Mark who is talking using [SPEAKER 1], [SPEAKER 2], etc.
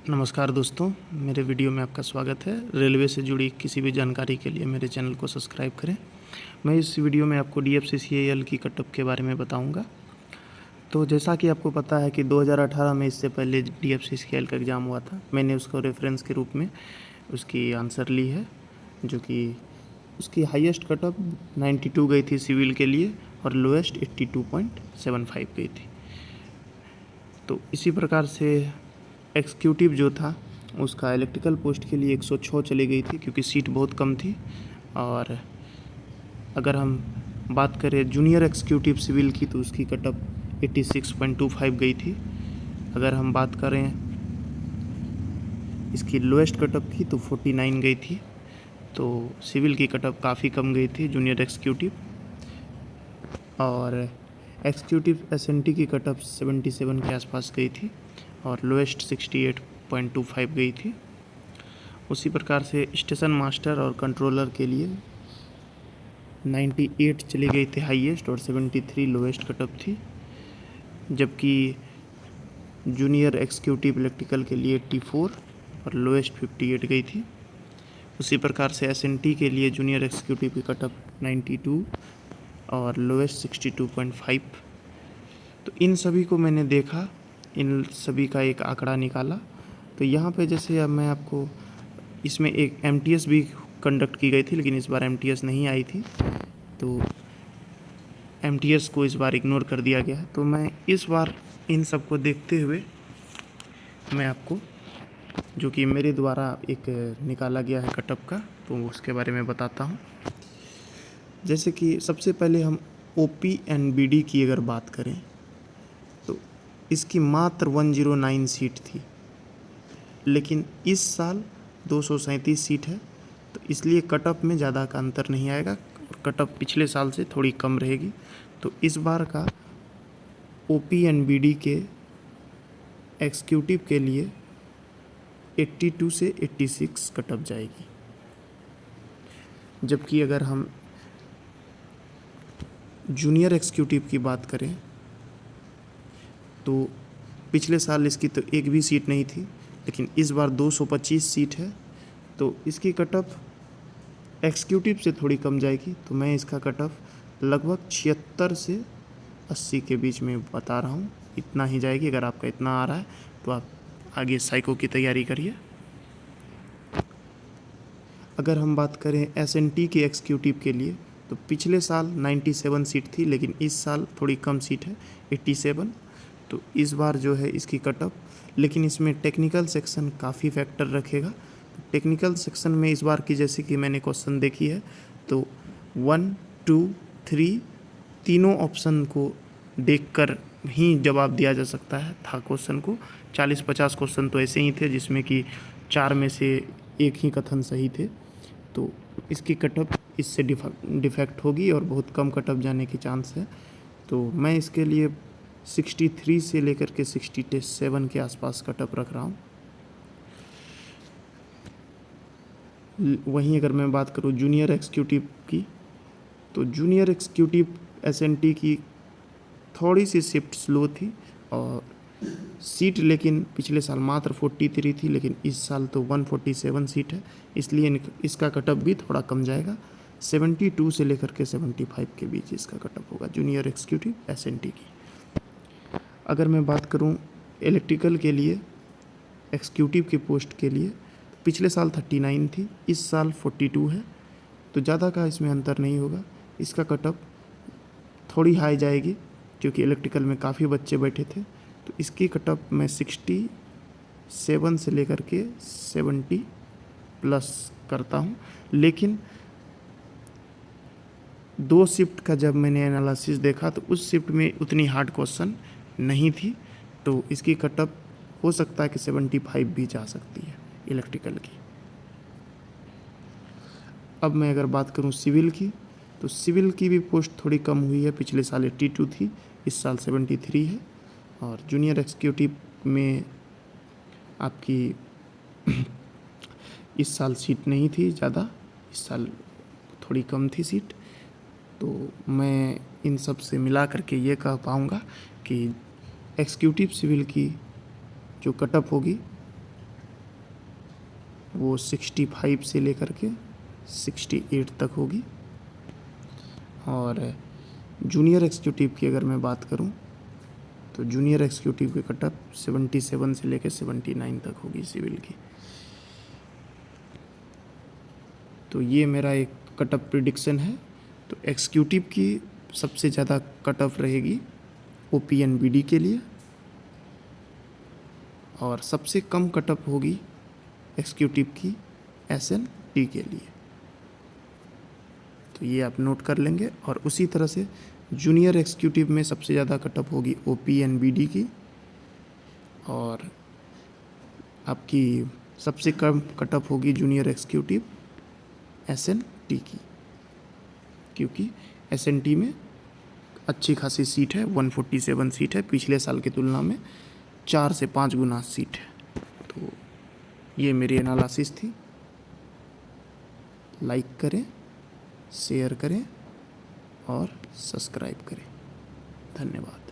[SPEAKER 1] नमस्कार दोस्तों, मेरे वीडियो में आपका स्वागत है। रेलवे से जुड़ी किसी भी जानकारी के लिए मेरे चैनल को सब्सक्राइब करें। मैं इस वीडियो में आपको DFCCIL की कट ऑफ के बारे में बताऊंगा। तो जैसा कि आपको पता है कि 2018 में इससे पहले DFCCIL का एग्ज़ाम हुआ था। मैंने उसको रेफरेंस के रूप में उसकी आंसर ली है, जो कि उसकी हाईएस्ट कट ऑफ 92 गई थी सिविल के लिए और लोएस्ट 82.75 गई थी। तो इसी प्रकार से एग्जीक्यूटिव जो था उसका इलेक्ट्रिकल पोस्ट के लिए 106 चली गई थी, क्योंकि सीट बहुत कम थी। और अगर हम बात करें जूनियर एग्जीक्यूटिव सिविल की, तो उसकी कट ऑफ 86.25 गई थी। अगर हम बात करें इसकी लोएस्ट कट ऑफ की, तो 49 गई थी। तो सिविल की कट ऑफ काफ़ी कम गई थी जूनियर एग्जीक्यूटिव। और एग्जीक्यूटिव SNT की कट ऑफ 77 के आसपास गई थी और लोएस्ट 68.25 गई थी। उसी प्रकार से स्टेशन मास्टर और कंट्रोलर के लिए 98 चली गई थी हाईएस्ट और 73 लोएस्ट कट ऑफ थी। जबकि जूनियर एग्जीक्यूटिव इलेक्ट्रिकल के लिए 84 और लोएस्ट 58 गई थी। उसी प्रकार से SNT के लिए जूनियर एग्जीक्यूटिव की कट ऑफ 92 और लोएस्ट 62.5। तो इन सभी को मैंने देखा, इन सभी का एक आंकड़ा निकाला। तो यहाँ पे जैसे अब मैं आपको इसमें एक MTS भी कंडक्ट की गई थी, लेकिन इस बार MTS नहीं आई थी, तो MTS को इस बार इग्नोर कर दिया गया है। तो मैं इस बार इन सब को देखते हुए मैं आपको, जो कि मेरे द्वारा एक निकाला गया है कट ऑफ का, तो उसके बारे में बताता हूँ। जैसे कि सबसे पहले हम OPNBD की अगर बात करें, तो इसकी मात्र 109 सीट थी, लेकिन इस साल 237 सीट है। तो इसलिए कट ऑफ में ज़्यादा का अंतर नहीं आएगा और कट ऑफ पिछले साल से थोड़ी कम रहेगी। तो इस बार का OPNBD के एग्जीक्यूटिव के लिए 82 से 86 कट ऑफ जाएगी। जबकि अगर हम जूनियर एग्जीक्यूटिव की बात करें, तो पिछले साल इसकी तो एक भी सीट नहीं थी, लेकिन इस बार 225 सीट है। तो इसकी कट ऑफ एग्जीक्यूटिव से थोड़ी कम जाएगी। तो मैं इसका कट ऑफ लगभग 76 से 80 के बीच में बता रहा हूँ, इतना ही जाएगी। अगर आपका इतना आ रहा है तो आप आगे साइको की तैयारी करिए। अगर हम बात करें SNT के एग्जीक्यूटिव के लिए, तो पिछले साल 97 सीट थी, लेकिन इस साल थोड़ी कम सीट है, 87। तो इस बार जो है इसकी कट ऑफ, लेकिन इसमें टेक्निकल सेक्शन काफ़ी फैक्टर रखेगा। टेक्निकल सेक्शन में इस बार की जैसे कि मैंने क्वेश्चन देखी है, तो 1, 2, 3 तीनों ऑप्शन को देखकर ही जवाब दिया जा सकता है था क्वेश्चन को। 40-50 क्वेश्चन तो ऐसे ही थे जिसमें कि 4 में से एक ही कथन सही थे। तो इसकी कट ऑफ इससे डिफेक्ट होगी और बहुत कम कट ऑफ जाने की चांस है। तो मैं इसके लिए 63 से लेकर के 67 के आसपास कट ऑफ रख रहा हूँ। वहीं अगर मैं बात करूँ जूनियर एग्जीक्यूटिव की, तो जूनियर एग्जीक्यूटिव SNT की थोड़ी सी शिफ्ट स्लो थी और सीट लेकिन पिछले साल मात्र 43 थी, लेकिन इस साल तो 147 सीट है, इसलिए इसका कट ऑफ भी थोड़ा कम जाएगा। 72 से लेकर के 75 के बीच इसका कट ऑफ होगा जूनियर एग्जीक्यूटिव SNT की। अगर मैं बात करूं इलेक्ट्रिकल के लिए एग्जीक्यूटिव के पोस्ट के लिए, पिछले साल 39 थी, इस साल 42 है। तो ज़्यादा का इसमें अंतर नहीं होगा। इसका कट ऑफ थोड़ी हाई जाएगी, क्योंकि इलेक्ट्रिकल में काफ़ी बच्चे बैठे थे। तो इसकी कट ऑफ मैं 67 से लेकर के 70 प्लस करता हूँ। लेकिन 2 शिफ्ट का जब मैंने एनालिसिस देखा, तो उस शिफ्ट में उतनी हार्ड क्वेश्चन नहीं थी। तो इसकी कट ऑफ हो सकता है कि 75 भी जा सकती है इलेक्ट्रिकल की। अब मैं अगर बात करूं सिविल की, तो सिविल की भी पोस्ट थोड़ी कम हुई है। पिछले साल 82 थी, इस साल 73 है। और जूनियर एग्जीक्यूटिव में आपकी इस साल सीट नहीं थी ज़्यादा, इस साल थोड़ी कम थी सीट। तो मैं इन सब से मिला करके ये कह पाऊँगा कि एग्जीक्यूटिव सिविल की जो कट ऑफ होगी वो 65 से लेकर के 68 तक होगी। और जूनियर एग्जीक्यूटिव की अगर मैं बात करूं तो जूनियर एग्जीक्यूटिव की कट ऑफ 77 से लेकर 79 तक होगी सिविल की। तो ये मेरा एक कट ऑफ प्रिडिक्शन है। तो एग्जीक्यूटिव की सबसे ज़्यादा कट ऑफ रहेगी OPNBD के लिए, और सबसे कम कट ऑफ होगी एग्जीक्यूटिव की SNT के लिए। तो ये आप नोट कर लेंगे। और उसी तरह से जूनियर एग्जीक्यूटिव में सबसे ज़्यादा कट ऑफ होगी OPNBD की, और आपकी सबसे कम कट ऑफ होगी जूनियर एग्जीक्यूटिव SNT की, क्योंकि SNT में अच्छी खासी सीट है, 147 सीट है, पिछले साल की तुलना में 4 से 5 गुना सीट है। तो ये मेरी एनालिसिस थी। लाइक करें, शेयर करें और सब्सक्राइब करें। धन्यवाद।